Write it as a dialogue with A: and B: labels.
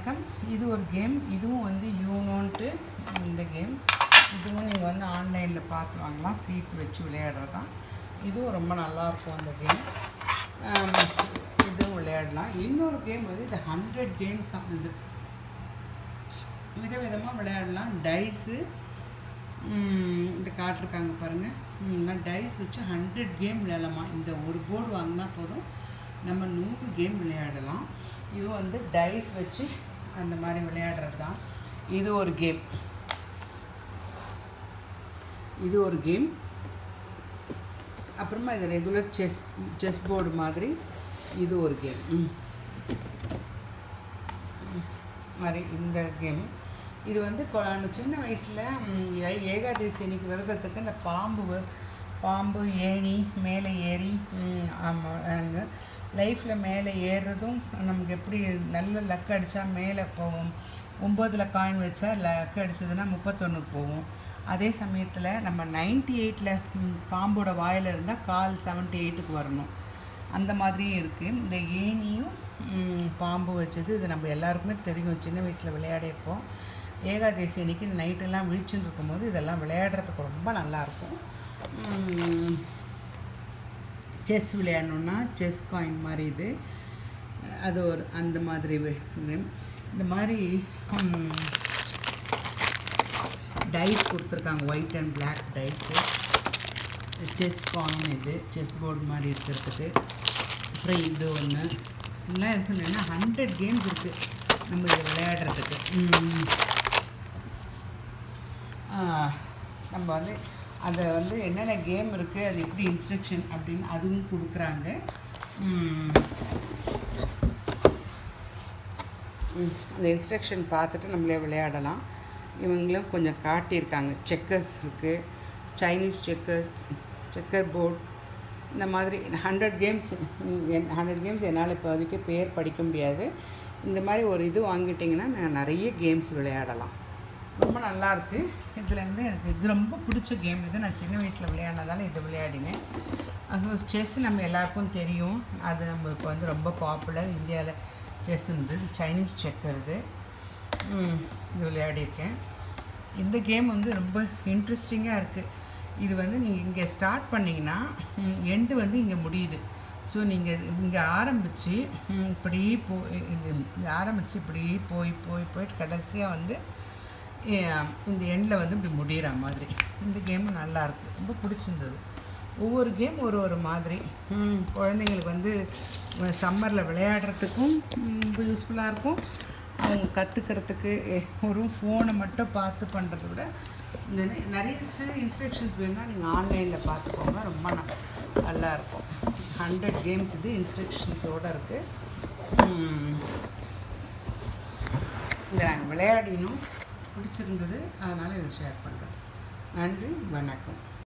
A: வணக்கம். இது ஒரு கேம். இதுவும் வந்து யூனோன்ட்டு இந்த கேம். இதுவும் நீங்கள் வந்து ஆன்லைனில் பார்த்து வாங்கலாம். சீட்டு வச்சு விளையாடுறது தான். இதுவும் ரொம்ப நல்லாயிருக்கும் அந்த கேம். இதுவும் விளையாடலாம். இன்னொரு கேம் வந்து இந்த 100 கேம்ஸ் இது விதவிதமாக விளையாடலாம். டைஸு இந்த காட்டிருக்காங்க பாருங்கள். இந்த மாதிரி டைஸ் வச்சு 100 கேம் விளையாடலாமா. இந்த ஒரு போர்டு வாங்கினா போதும், நம்ம 100 கேம் விளையாடலாம். இது வந்து டைஸ் வச்சு அந்த மாதிரி விளையாடுறது தான். இது ஒரு கேம். இது ஒரு கேம். அப்புறமா இது ரெகுலர் செஸ் போர்டு மாதிரி இது ஒரு கேம் மாதிரி இந்த கேம். இது வந்து சின்ன வயசில் ஏகாதசி அன்னைக்கு விரதத்துக்கு இந்த பாம்பு ஏணி மேலே ஏறி லைஃப்பில் மேலே ஏறுறதும் நமக்கு எப்படி நல்ல லக் அடித்தா மேலே போவோம். 9 காயின் வச்சா லக் அடிச்சதுன்னா 31 போவோம். அதே சமயத்தில் நம்ம 98 பாம்போட வாயில் இருந்தால் கால் 78க்கு வரணும். அந்த மாதிரியும் இருக்குது. இந்த ஏணியும் பாம்பு வச்சது இது நம்ம எல்லாருக்குமே தெரியும். சின்ன வயசில் விளையாடிப்போம். ஏகாதசி அன்றைக்கி இந்த நைட்டெல்லாம் விழிச்சுன்னு இருக்கும்போது இதெல்லாம் விளையாடுறதுக்கு ரொம்ப நல்லாயிருக்கும். செஸ் விளையாடணுன்னா செஸ் காயின் மாதிரி இது அது ஒரு அந்த மாதிரி இந்த மாதிரி டைஸ் கொடுத்துருக்காங்க. White and black dice. Chess coin இது செஸ் போர்டு மாதிரி இருக்கிறதுக்கு. அப்புறம் இது ஒன்று எல்லாம் எது சொன்னேன்னா 100 கேம்ஸ் இருக்குது நம்ம இதை விளையாடுறதுக்கு. நம்ம வந்து அதை வந்து என்னென்ன கேம் இருக்குது, அது எப்படி இன்ஸ்ட்ரக்ஷன் அப்படின்னு அதுவும் கொடுக்குறாங்க. அந்த இன்ஸ்ட்ரக்ஷன் பார்த்துட்டு நம்மளே விளையாடலாம். இவங்களும் கொஞ்சம் காட்டியிருக்காங்க. செக்கர்ஸ் இருக்குது, சைனீஸ் செக்கர் போர்டு, இந்த மாதிரி 100 கேம்ஸ் என்னால் இப்போ வரைக்கும் பேர் படிக்க முடியாது. இந்த மாதிரி ஒரு இது வாங்கிட்டிங்கன்னா நான் நிறைய கேம்ஸ் விளையாடலாம். ரொம்ப நல்லாயிருக்கு. இதுலேருந்து எனக்கு இது ரொம்ப பிடிச்ச கேம். இது நான் சின்ன வயசில் விளையாடினதால இது விளையாடினேன். அது செஸ் நம்ம எல்லாருக்கும் தெரியும். அது நம்ம இப்போ வந்து ரொம்ப பாப்புலர். இந்தியாவில் செஸ் இருந்தது. சைனீஸ் செக்கர் இது விளையாடியிருக்கேன். இந்த கேம் வந்து ரொம்ப இன்ட்ரெஸ்டிங்காக இருக்குது. இது வந்து நீங்கள் இங்கே ஸ்டார்ட் பண்ணிங்கன்னா எண்டு வந்து இங்கே முடியுது. ஸோ நீங்கள் இங்கே ஆரம்பித்து இப்படி போயிட்டு கடைசியாக வந்து இந்த எண்டில் வந்து இப்படி முடிகிற மாதிரி இந்த கேமும் நல்லாயிருக்கு. ரொம்ப பிடிச்சிருந்தது. ஒவ்வொரு கேம் ஒரு மாதிரி குழந்தைங்களுக்கு வந்து சம்மரில் விளையாடுறதுக்கும் ரொம்ப யூஸ்ஃபுல்லாக இருக்கும். அவங்க கற்றுக்கிறதுக்கு ஒரு ஃபோனை மட்டும் பார்த்து பண்ணுறத விட இந்த நிறைய இன்ஸ்ட்ரக்ஷன்ஸ் வேணும்னா நீங்கள் ஆன்லைனில் பார்த்துக்கோங்க. ரொம்ப நல்லாயிருக்கும். 100 கேம்ஸ் இது இன்ஸ்ட்ரக்ஷன்ஸோடு இருக்குது. இதை நாங்கள் விளையாடினோம், பிடிச்சிருந்தது, அதனால் இதை ஷேர் பண்ணுறேன். நன்றி, வணக்கம்.